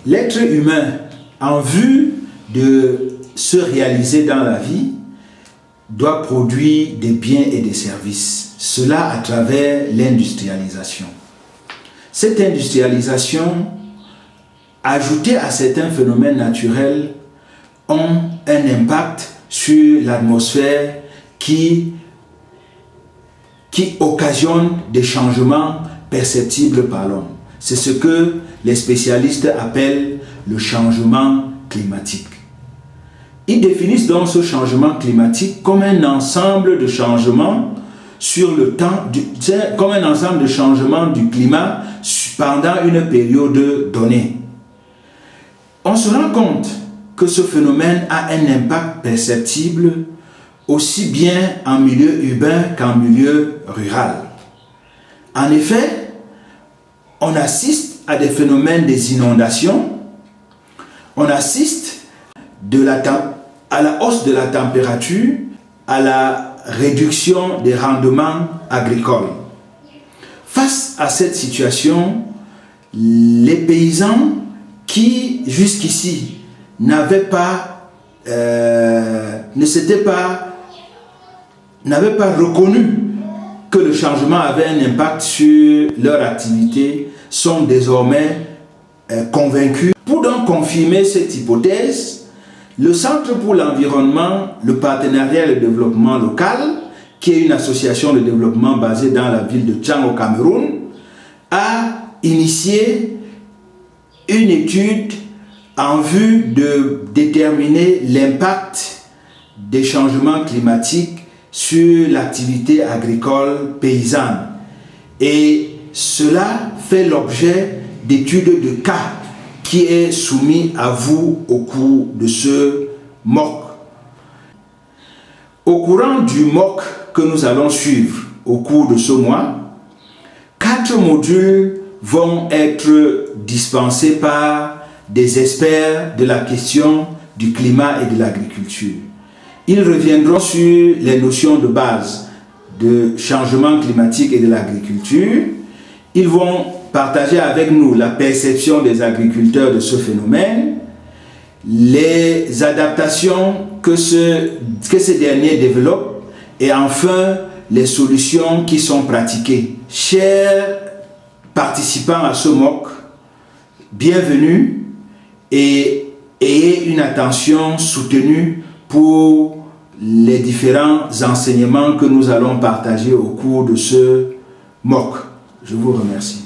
L'être humain, en vue de se réaliser dans la vie, doit produire des biens et des services. Cela à travers l'industrialisation. Cette industrialisation, ajoutée à certains phénomènes naturels, ont un impact sur l'atmosphère qui occasionne des changements perceptibles par l'homme. C'est ce que les spécialistes appellent le changement climatique. Ils définissent donc ce changement climatique comme un ensemble de changements sur le temps, comme un ensemble de changements du climat pendant une période donnée. On se rend compte que ce phénomène a un impact perceptible aussi bien en milieu urbain qu'en milieu rural. En effet, on assiste à des phénomènes des inondations, on assiste à la hausse de la température, à la réduction des rendements agricoles. Face à cette situation, les paysans qui jusqu'ici n'avaient pas reconnu que le changement avait un impact sur leur activité sont désormais convaincus. Pour donc confirmer cette hypothèse, le Centre pour l'environnement, le partenariat et le développement local, qui est une association de développement basée dans la ville de Tchang au Cameroun, a initié une étude en vue de déterminer l'impact des changements climatiques sur l'activité agricole paysanne. Et cela fait l'objet d'études de cas qui est soumis à vous au cours de ce MOOC. Au courant du MOOC que nous allons suivre au cours de ce mois, 4 modules vont être dispensés par des experts de la question du climat et de l'agriculture. Ils reviendront sur les notions de base de changement climatique et de l'agriculture. Ils vont partager avec nous la perception des agriculteurs de ce phénomène, les adaptations que ces derniers développent et enfin les solutions qui sont pratiquées. Chers participants à ce MOOC, bienvenue et ayez une attention soutenue pour les différents enseignements que nous allons partager au cours de ce MOOC. Je vous remercie.